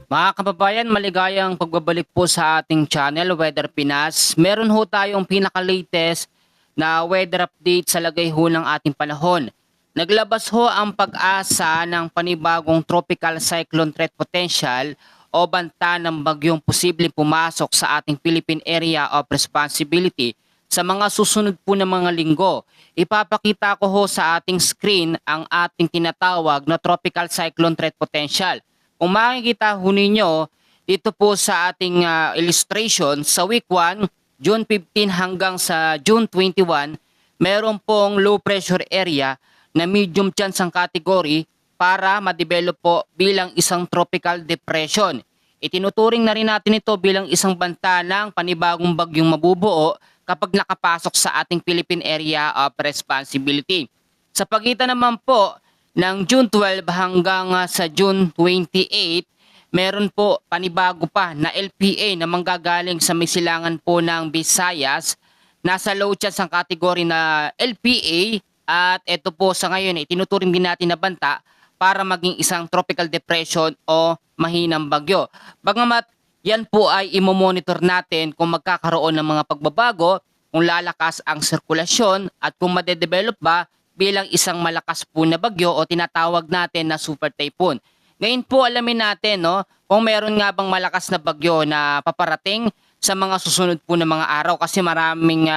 Mga kababayan, maligayang pagbabalik po sa ating channel, Weather Pinas. Meron ho tayong pinaka-latest na weather update sa lagay ho ng ating panahon. Naglabas ho ang pag-asa ng panibagong tropical cyclone threat potential o banta ng bagyong posibleng pumasok sa ating Philippine Area of Responsibility sa mga susunod po na mga linggo. Ipapakita ko ho sa ating screen ang ating tinatawag na tropical cyclone threat potential. Kung makikita ho ninyo, dito po sa ating illustration, sa week 1, June 15 hanggang sa June 21, meron pong low pressure area na medium chance ang category para ma-develop po bilang isang tropical depression. Itinuturing na rin natin ito bilang isang banta ng panibagong bagyong mabubuo kapag nakapasok sa ating Philippine Area of Responsibility. Sa pagitan naman po ng June 12 hanggang sa June 28, meron po panibago pa na LPA na manggagaling sa may silangan po ng Visayas. Nasa low chance ang kategory na LPA at ito po sa ngayon tinuturing din natin na banta para maging isang tropical depression o mahinang bagyo. Bagamat yan po ay imomonitor natin kung magkakaroon ng mga pagbabago, kung lalakas ang sirkulasyon at kung madedevelop ba bilang isang malakas po na bagyo o tinatawag natin na super typhoon. Ngayon po alamin natin kung meron nga bang malakas na bagyo na paparating sa mga susunod po na mga araw kasi maraming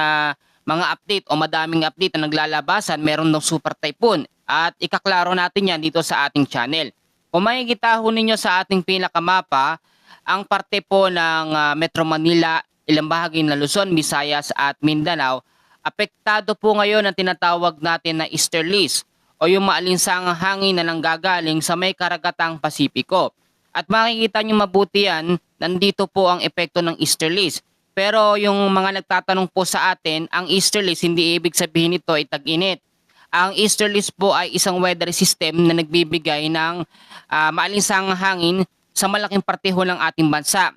mga update o madaming update na naglalabasan, meron ng super typhoon at ikaklaro natin yan dito sa ating channel. Kung makikita ho ninyo sa ating pinakamapa, ang parte po ng Metro Manila, ilang bahagi ng Luzon, Visayas at Mindanao, apektado po ngayon ang tinatawag natin na easterlies o yung maalinsangang hangin na nanggagaling sa may karagatang Pasipiko. At makikita nyo mabuti yan, nandito po ang epekto ng easterlies. Pero yung mga nagtatanong po sa atin, ang easterlies hindi ibig sabihin nito ay tag-init. Ang easterlies po ay isang weather system na nagbibigay ng maalinsangang hangin sa malaking parte ho ng ating bansa.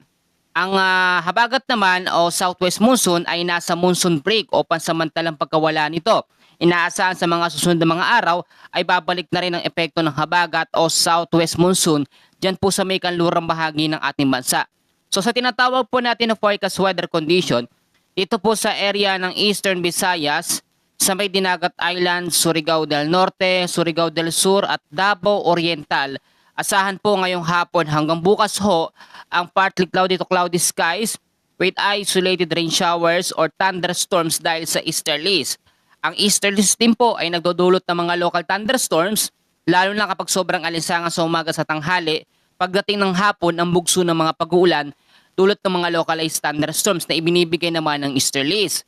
Ang habagat naman o southwest monsoon ay nasa monsoon break o pansamantalang pagkawala nito. Inaasahan sa mga susunod na mga araw ay babalik na rin ang epekto ng habagat o southwest monsoon dyan po sa may kanlurang bahagi ng ating bansa. So sa tinatawag po natin na forecast weather condition, dito po sa area ng Eastern Visayas, sa may Dinagat Island, Surigao del Norte, Surigao del Sur at Davao Oriental, asahan po ngayong hapon hanggang bukas ho ang partly cloudy to cloudy skies with isolated rain showers or thunderstorms dahil sa easterlies. Ang easterlies din po ay nagdudulot ng mga local thunderstorms lalo na kapag sobrang alinsangan sa umaga sa tanghali. Pagdating ng hapon ang bugso ng mga pag-uulan dulot ng mga localized thunderstorms na ibinibigay naman ng easterlies.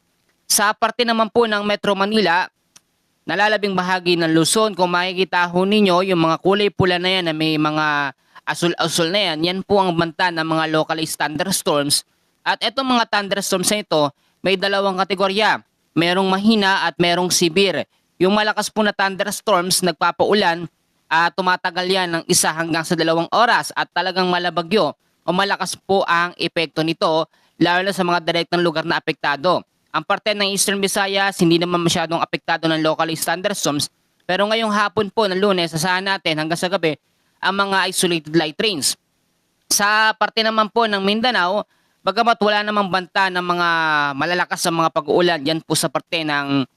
Sa parte naman po ng Metro Manila, nalalabing bahagi ng Luzon, kung makikita ho ninyo yung mga kulay pula na yan na may mga asul-asul na yan, yan po ang banta ng mga localized thunderstorms. At itong mga thunderstorms na ito, may dalawang kategorya. Merong mahina at merong severe. Yung malakas po na thunderstorms, nagpapaulan at tumatagal yan ng 1 hanggang sa 2 oras at talagang malabagyo o malakas po ang epekto nito, lalo na sa mga direktang lugar na apektado. Ang parte ng Eastern Visayas, hindi naman masyadong apektado ng localized thunderstorms. Pero ngayong hapon po ng Lunes, asahan natin hanggang sa gabi ang mga isolated light rains. Sa parte naman po ng Mindanao, bagamat wala namang banta ng mga malalakas sa mga pag-uulan, yan po sa parte ng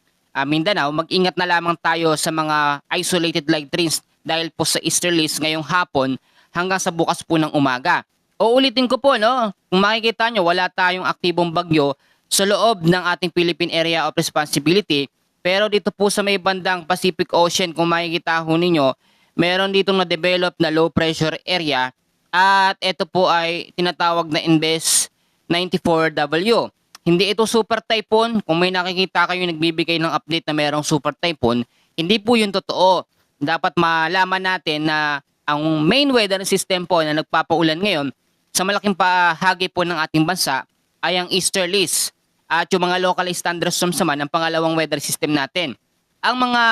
Mindanao, mag-ingat na lamang tayo sa mga isolated light rains dahil po sa easterlies ngayong hapon hanggang sa bukas po ng umaga. Uulitin ko po, kung makikita nyo, wala tayong aktibong bagyo sa loob ng ating Philippine Area of Responsibility. Pero dito po sa may bandang Pacific Ocean, kung makikita ho ninyo, meron dito na-develop na low pressure area at ito po ay tinatawag na Inves 94W. Hindi ito super typhoon. Kung may nakikita kayo nagbibigay ng update na merong super typhoon, hindi po yun totoo. Dapat malaman natin na ang main weather system po na nagpapaulan ngayon sa malaking bahagi po ng ating bansa ay ang easterlies. At yung mga localized thunderstorms naman, ang pangalawang weather system natin. Ang mga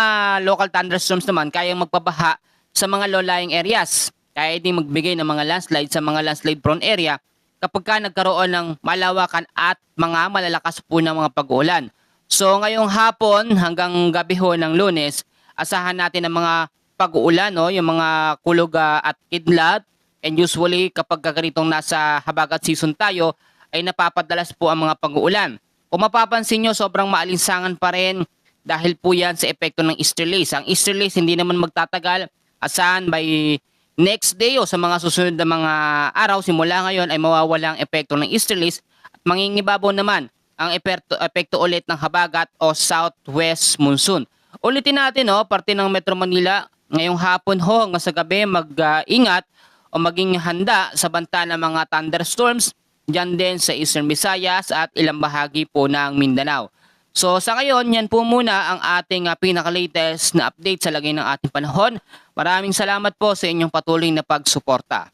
local thunderstorms naman, kayang magpabaha sa mga low-lying areas. Kaya din magbigay ng mga landslide sa mga landslide-prone area kapag ka nagkaroon ng malawakan at mga malalakas po ng mga pag-uulan. So ngayong hapon hanggang gabi ho ng Lunes, asahan natin ang mga pag-uulan, yung mga Kuluga at Kidlat, And usually kapag ganitong nasa habagat season tayo ay napapadalas po ang mga pag-uulan. Kung mapapansin nyo, sobrang maalinsangan pa rin dahil po yan sa epekto ng easterlies. Ang easterlies hindi naman magtatagal, asahan by next day o sa mga susunod na mga araw simula ngayon ay mawawala ang epekto ng easterlies at mangingibabaw naman ang epekto ulit ng habagat o southwest monsoon. Ulitin natin, parte ng Metro Manila ngayong hapon hanggang sa gabi mag-ingat o maging handa sa banta ng mga thunderstorms dyan din sa Eastern Visayas at ilang bahagi po ng Mindanao. So sa ngayon, yan po muna ang ating pinaka-latest na update sa lagay ng ating panahon. Maraming salamat po sa inyong patuloy na pagsuporta.